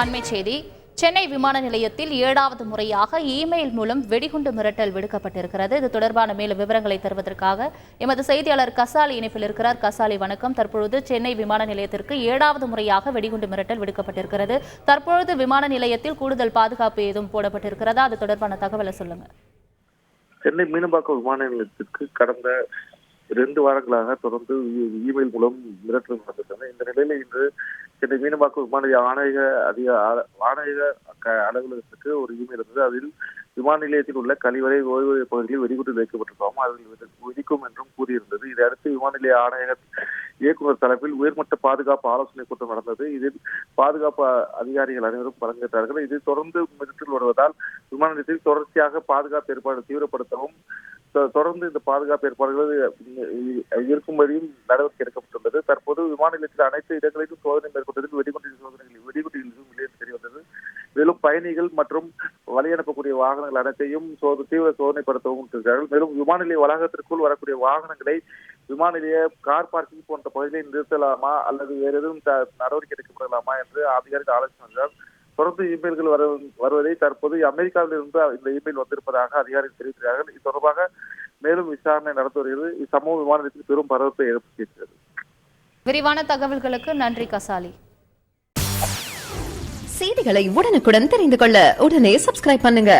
அண்மை செய்தி. சென்னை விமான நிலையத்தில் 7வது முறையாக இமெயில் மூலம் வெடிகுண்டு மிரட்டல் விடுக்கப்பட்டிருக்கிறது. இது தொடர்பான மேலும் விவரங்களை தருவதற்காக எமது செய்தியாளர் கசாலி இணைப்பில் இருக்கிறார். கசாலி, வணக்கம். தற்பொழுது சென்னை விமான நிலையத்திற்கு 7வது முறையாக வெடிகுண்டு மிரட்டல் விடுக்கப்பட்டிருக்கிறது. தற்பொழுது விமான நிலையத்தில் கூடுதல் பாதுகாப்பு ஏதும் போடப்பட்டிருக்கிறதா? அது தொடர்பான தகவலை சொல்லுங்க. சென்னை மீனம்பாக்கம் விமான நிலையத்திற்கு கடந்த 2 வாரங்களாக தொடர்ந்து இமெயில் மூலம் மிரட்டல் நடந்துள்ளன. இந்த நிலையில இன்று சென்னை மீனம்பாக்கம் விமான நிலைய ஆணையக அலுவலகத்துக்கு ஒரு இமெயில் இருந்தது. அதில் விமான நிலையத்தில் உள்ள கழிவறை ஓய்வு பகுதிகளில் வெடிகுண்டு வைக்கப்பட்டிருக்காமல் அதில் வெடிக்கும் என்றும் கூறியிருந்தது. இதையடுத்து விமான நிலைய ஆணையக இயக்குநர் தலைப்பில் உயர்மட்ட பாதுகாப்பு ஆலோசனை கூட்டம் நடந்தது. இதில் பாதுகாப்பு அதிகாரிகள் அனைவரும் பங்கேற்றார்கள். இது தொடர்ந்து மிரட்டல் வருவதால் விமான நிலையத்தில் தொடர்ச்சியாக பாதுகாப்பு ஏற்பாடு தீவிரப்படுத்தவும் தொடர்ந்து இந்த பாதுகாப்பு ஏற்பாடுகள் இருக்கும்படியும் நடவடிக்கை எடுக்கப்பட்டுள்ளது. தற்போது விமான நிலையத்தில் அனைத்து இடங்களிலும் சோதனை மேற்கொண்டதில் வெடிகுண்டுகள் இல்லை தெரிய வந்தது. மேலும் பயணிகள் மற்றும் வழி அனுப்பக்கூடிய வாகனங்கள் அனைத்தையும் தீவிர சோதனைப்படுத்தவும் இருக்கிறார்கள். மேலும் விமான நிலைய வளாகத்திற்குள் வரக்கூடிய வாகனங்களை விமான நிலைய கார் பார்க்கிங் போன்ற பகுதிகளில் நிறுத்தலாமா அல்லது வேறு எதுவும் நடவடிக்கை எடுக்கப்படலாமா என்று அதிகாரிகள் ஆலோசனை. தொடர்ந்து இமெயில்கள் வருவதை தற்போது அமெரிக்காவிலிருந்து இந்த இமெயில் வந்திருப்பதாக அதிகாரிகள் தெரிவிக்கிறார்கள். இது தொடர்பாக மேலும் விசாரணை நடத்தி வருகிறது. இச்சம்பவம் விமான நிலையத்தில் பெரும் பரபரப்பை ஏற்படுத்தியிருக்கிறது. விரிவான தகவல்களுக்கு நன்றி கசாலி. செய்திகளை உடனுக்குடன் தெரிந்து கொள்ள உடனே சப்ஸ்கிரைப் பண்ணுங்க.